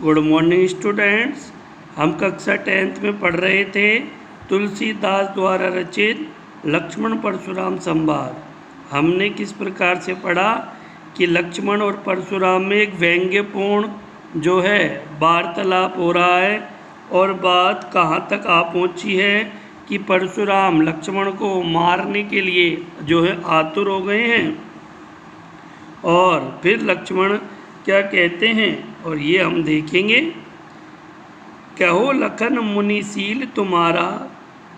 Good morning students. हम कक्षा 10th में पढ़ रहे थे तुलसीदास द्वारा रचित लक्ष्मण परशुराम संवाद। हमने किस प्रकार से पढ़ा कि लक्ष्मण और परशुराम में एक व्यंग्यपूर्ण जो है वार्तालाप हो रहा है और बात कहाँ तक आ पहुँची है कि परशुराम लक्ष्मण को मारने के लिए जो है आतुर हो गए हैं। और फिर लक्ष्मण क्या कहते हैं और ये हम देखेंगे। कहो लखन मुनिशील तुम्हारा,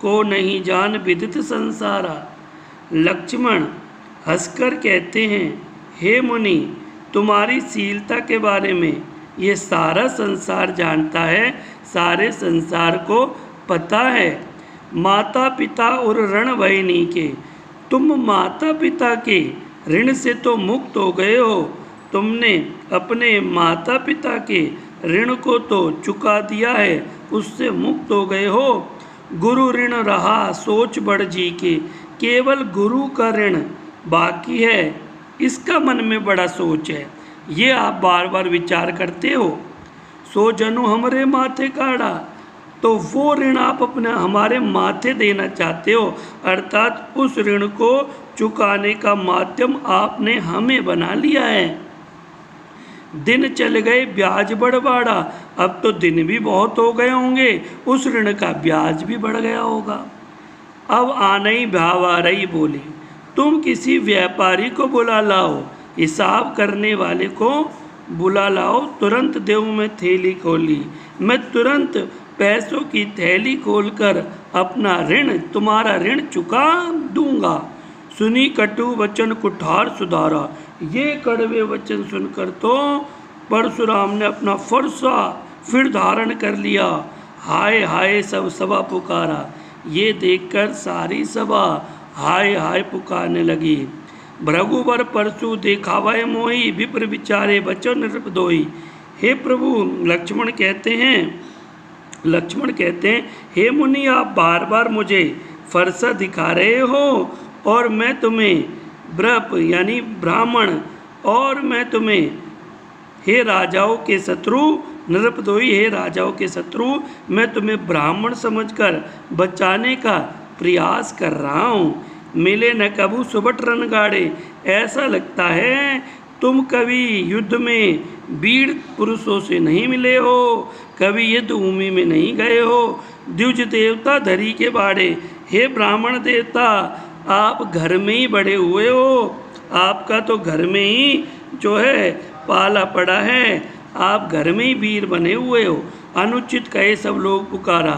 को नहीं जान विदित संसारा। लक्ष्मण हंसकर कहते हैं, हे मुनि, तुम्हारी शीलता के बारे में ये सारा संसार जानता है, सारे संसार को पता है। माता पिता और ऋण भयनी के, तुम माता पिता के ऋण से तो मुक्त हो गए हो। तुमने अपने माता पिता के ऋण को तो चुका दिया है, उससे मुक्त हो गए हो। गुरु ऋण रहा सोच बढ़ जी के, केवल गुरु का ऋण बाकी है, इसका मन में बड़ा सोच है। ये आप बार बार विचार करते हो। सो जनु हमरे माथे काढ़ा, तो वो ऋण आप अपने हमारे माथे देना चाहते हो, अर्थात उस ऋण को चुकाने का माध्यम आपने हमें बना लिया है। दिन चल गए ब्याज बढ़ बाड़ा, अब तो दिन भी बहुत हो गए होंगे, उस ऋण का ब्याज भी बढ़ गया होगा। अब आनई भावा रही बोली, तुम किसी व्यापारी को बुला लाओ, हिसाब करने वाले को बुला लाओ। तुरंत देव में थैली खोली, मैं तुरंत पैसों की थैली खोलकर अपना ऋण, तुम्हारा ऋण चुका दूंगा। सुनी कटु वचन कुठार सुधारा, ये कड़वे वचन सुनकर तो परशुराम ने अपना फरसा फिर धारण कर लिया। हाय हाय सब सभा पुकारा, ये देखकर सारी सभा हाय हाय पुकारने लगी। भृगुवर परशु देखावाय मोही, विप्र विचारे वचन नृपदोई। हे प्रभु, लक्ष्मण कहते हैं, हे मुनि, आप बार बार मुझे फरसा दिखा रहे हो और मैं तुम्हें ब्रप यानी ब्राह्मण, और मैं तुम्हें हे राजाओं के शत्रु नृपदोई, हे राजाओं के शत्रु, मैं तुम्हें ब्राह्मण समझकर बचाने का प्रयास कर रहा हूँ। मिले न कभू सुबट रणगाड़े, ऐसा लगता है तुम कभी युद्ध में वीर पुरुषों से नहीं मिले हो, कभी युद्ध भूमि में नहीं गए हो। द्विज देवता धरी के बाड़े, हे ब्राह्मण देवता, आप घर में ही बड़े हुए हो, आपका तो घर में ही जो है पाला पड़ा है, आप घर में ही वीर बने हुए हो। अनुचित कहे सब लोग पुकारा।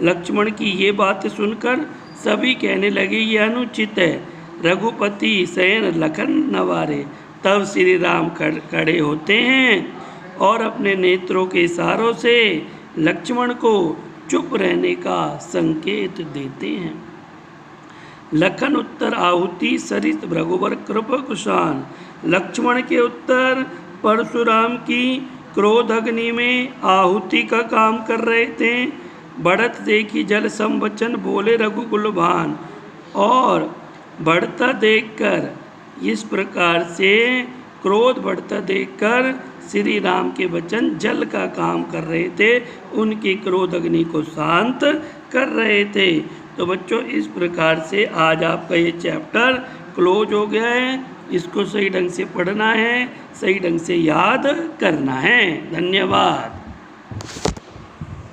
लक्ष्मण की ये बात सुनकर सभी कहने लगे ये अनुचित है। रघुपति शयन लखन नवारे, तब श्री राम खड़े होते हैं और अपने नेत्रों के इशारों से लक्ष्मण को चुप रहने का संकेत देते हैं। लखन उत्तर आहुति सरित भृगुवर कृप कुशान। लक्ष्मण के उत्तर परशुराम की क्रोध अग्नि में आहुति का काम कर रहे थे। बढ़त देखी जल संवचन, बोले रघुकुल भान। और बढ़ता देखकर, इस प्रकार से क्रोध बढ़ता देखकर श्री राम के वचन जल का काम कर रहे थे, उनकी क्रोध अग्नि को शांत कर रहे थे। तो बच्चों, इस प्रकार से आज आपका ये चैप्टर क्लोज हो गया है। इसको सही ढंग से पढ़ना है, सही ढंग से याद करना है। धन्यवाद।